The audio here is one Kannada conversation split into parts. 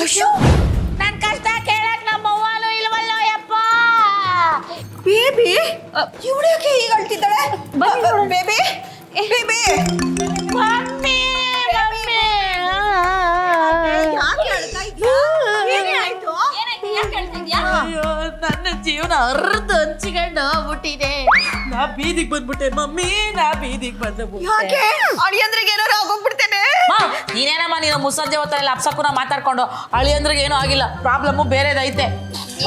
ನನ್ ಕಷ್ಟ ಕೇಳಕ್ ನಮ್ಮವ್ವನು ಇಲ್ವಲ್ಲೋ ಯಪ್ಪ. ಬೇಬಿ ಇವಳು ಯಾಕೆ ಈಗ ಅಳ್ತಿದ್ದಾಳೆ? ಬೇಬಿ ಬೇಬಿ ಮಮ್ಮಿ ಮಮ್ಮಿ ಯಾಕೆ ಅಳ್ತಾ ಇದ್ಯಾ? ಏನೇ ಆಯ್ತು? ಅಯ್ಯೋ ನನ್ನ ಜೀವನ ಅರ್ಧ ಹಂಚಿಕೊಂಡು ಹೋಗ್ಬಿಟ್ಟಿದೆ. ನಾ ಬೀದಿಗೆ ಬಂದ್ಬಿಟ್ಟೆ ಮಮ್ಮಿ, ನಾ ಬೀದಿಗೆ ಬಂದ್ಬಿಟ್ಟೆ. ಯಾಕೆ ಅಳಿಯಂದ್ರಿಗೆ ಏನಾರು ಆಗೋಗ್ಬಿಡ್ತೇನೆ? ನೀನೇನಮ್ಮ ನೀನು ಮುಸ್ಸಂಜೆ ಹೊತ್ತಲ್ಲ ಅಪ್ಸಕ್ಕೂನ ಮಾತಾಡ್ಕೊಂಡು ಅಳಿಯಂದ್ರಿಗೆ ಏನೂ ಆಗಿಲ್ಲ, ಪ್ರಾಬ್ಲಮ್ಮು ಬೇರೆದೈತೆ.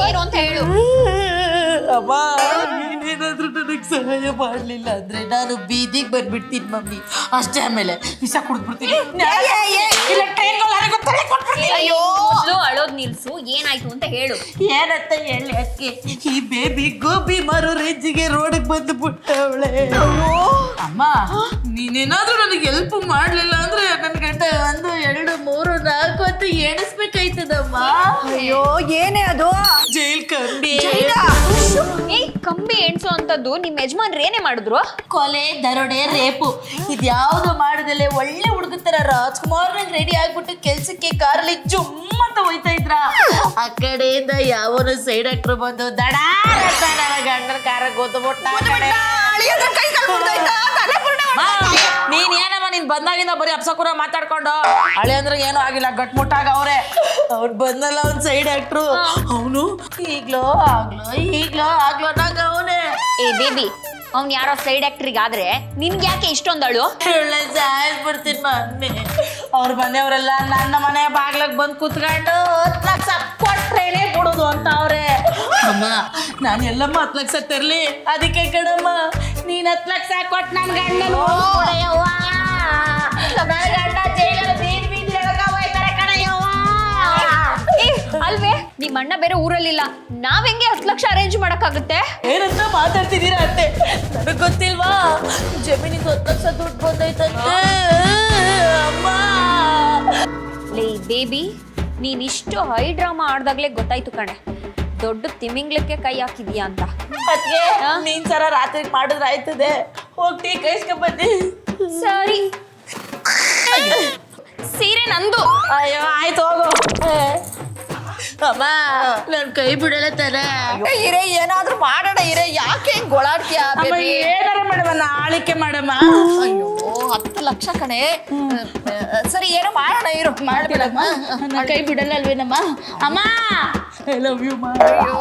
ಏನು ಅಂತ ಹೇಳು. ಅಮ್ಮ ನೀನೇನಾದ್ರೂ ನನಗೆ ಸಹಾಯ ಮಾಡಲಿಲ್ಲ ಅಂದ್ರೆ ನಾನು ಬೀದಿಗೆ ಬಂದ್ಬಿಡ್ತೀನಿ ಮಮ್ಮಿ. ಅಷ್ಟೇ, ಆಮೇಲೆ ವಿಷ ಕುಡಿದ್ಬಿಡ್ತೀನಿ. ಅಯ್ಯೋ ಮೊದಲು ಅಳೋದ್ ನಿಲ್ಸು, ಏನಾಯ್ತು ಅಂತ ಹೇಳು. ಏನಂತ ಹೇಳಿ ಅಕ್ಕೆ, ಈ ಬೇಬಿ ಗೋಬಿ ಮಾರೋ ರೇಂಜಿಗೆ ರೋಡಿಗೆ ಬಂದು ಬಿಟ್ಟವಳೆ. ಅಮ್ಮ ನೀನೇನಾದ್ರೂ ನನಗೆ ಹೆಲ್ಪ್ ಮಾಡ್ಲಿಲ್ಲ ಅಂದ್ರೆ ನನ್ ಗಂಟ 1 2 3 4 ಅಂತ ಎಣಿಸ್ಬೇಕಾಯ್ತದಮ್ಮ. ಅಯ್ಯೋ ಏನೇ ಅದು? ಜೈಲ್ ಕಂಬಿ. ಏಯ್ ಕಂಬಿ ಎಣ್ಸೋ ಅಂತದ್ದು ನಿಮ್ ಯಜಮಾನ್ರು ಏನೇ ಮಾಡಿದ್ರು? ಕೊಲೆ, ದರೋಡೆ, ರೇಪು ಇದ್ಯಾವುದು ಮಾಡದಲ್ಲೇ ಒಳ್ಳೆ ಹುಡುಗತರ ರಾಜ್ಕುಮಾರ್ ರೆಡಿ ಆಗ್ಬಿಟ್ಟು ಕೆಲ್ಸಕ್ಕೆ ಕಾರಲ್ಲಿ ಜುಮ್ ಅಂತ ಹೋಯ್ತಾ ಇದ್ರ. ಆ ಕಡೆಯಿಂದ ಯಾವನು ಸೈಡ್ ಆಕ್ಟರ್ ಬಂದು ದಡಾರ ಗಂಡನ ಕಾರ ಗೊತ್ತಬಿಟ್ಟ. ನೀನ್ ಏನಮ್ಮ ನೀನ್ ಬಂದಾಗಿಂದ ಬರೀ ಅಪ್ಸಕೂರ ಮಾತಾಡ್ಕೊಂಡು ಹಳೆ ಅಂದ್ರೆ ಏನೂ ಆಗಿಲ್ಲ, ಗಟ್ಮುಟ್ಟಾಗ ಅವ್ರೆ. ಅವ್ರು ಬಂದಲ್ಲ ಅವ್ನ್ ಸೈಡ್ ಆಕ್ಟ್ರು, ಅವನು ಈಗ್ಲೋ ಆಗ್ಲೋ ನಂಗ ಅವನೇ. ಏ ಬೇಬಿ, ಅವ್ನ್ ಯಾರೋ ಸೈಡ್ ಆಕ್ಟ್ರಿಗೆ ಆದ್ರೆ ನಿನ್ಗೆ ಯಾಕೆ ಇಷ್ಟೊಂದಳು? ಬಿಡ್ತೀನಿ ಮಮ್ಮಿ. ಅವ್ರ ಮನೆಯವರೆಲ್ಲ ನನ್ನ ಮನೆ ಬಾಗ್ಲಕ್ ಬಂದು ಕೂತ್ಕೊಂಡು 10 ಲಕ್ಷ ಕೊಟ್ರೇನೆ ಕೊಡೋದು ಅಂತ ಅವ್ರೆ. ಅಮ್ಮ ನಾನು ಎಲ್ಲಮ್ಮ 10 ಲಕ್ಷ ತರ್ಲಿ, ಅದಕ್ಕೆ ಕಣಮ್ಮ ನೀನ್ 10 ಲಕ್ಷ ಕೊಟ್ಟು ನನ್ ಗಂಡನ ಗಂಡ ಜೈಲಲ್ಲಿ ಬೀದಿ ಎಳಕ ಹೋಯ್ತಾರೆ ಕಣಯ್ಯವ್ವ. ಅಲ್ವೇ ನಿಮ್ ಅಣ್ಣ ಬೇರೆ ಊರಲ್ಲಿಲ್ಲ, ನಾವ್ ಹೆಂಗೆ 10 ಲಕ್ಷ ಅರೇಂಜ್ ಮಾಡಕ್ಕಾಗುತ್ತೆ? ಏನಂತ ಮಾತಾಡ್ತಿದ್ದೀರಾ ಅತ್ತೆ? ನನಗ್ ಗೊತ್ತಿಲ್ವಾ ಜಮೀನಿಗೆ 10 ಲಕ್ಷ ದುಡ್ಡು ಬಂದೈತಂತೆ ಅಮ್ಮ. ಲೇ ಬೇಬಿ, ನೀನ್ ಇಷ್ಟು ಹೈ ಡ್ರಾಮಾ ಆಡ್ದಾಗ್ಲೇ ಗೊತ್ತಾಯ್ತು ಕಣೆ, ದೊಡ್ಡ ತಿಮಿಂಗ್ಲಕ್ಕೆ ಕೈ ಹಾಕಿದ್ಯಾ ಅಂತ. ಅದ್ಕೆ ನೀನ್ ಸರ ರಾತ್ರಿ ಮಾಡಿದ್ರೆ ಆಯ್ತದೆ, ಹೋಗ್ತಿ ಕೈಸ್ಕೊಂಡ್ ಬನ್ನಿ. ಸರಿ, ಸೀರೆ ನಂದು. ಅಯ್ಯೋ ಆಯ್ತು ಹೋಗು. ಅಮ್ಮ ನನ್ ಕೈ ಬಿಡಲ್ಲ ತಾನೆ. ಇರೇ ಏನಾದ್ರೂ ಮಾಡೋಣ ಇರೇ, ಯಾಕೆ ಹಿಂಗ್ ಗೊಳಾಡ್ತೀಯಾ? ಏನಾರ ಮಾಡಮ್ಮ, ನಾಳಿಕೆ ಮಾಡಮ್ಮ. ಅಯ್ಯೋ 10 ಲಕ್ಷ ಕಣೆ. ಸರಿ ಏನೋ ಮಾಡೋಣ ಇರು, ಮಾಡ್ಬಿಡಮ್ಮ. ನನ್ನ ಕೈ ಬಿಡಲ್ಲ ಅಲ್ವೇನಮ್ಮ. ಅಮ್ಮ ಐ ಲವ್ ಯು. ಅಯ್ಯೋ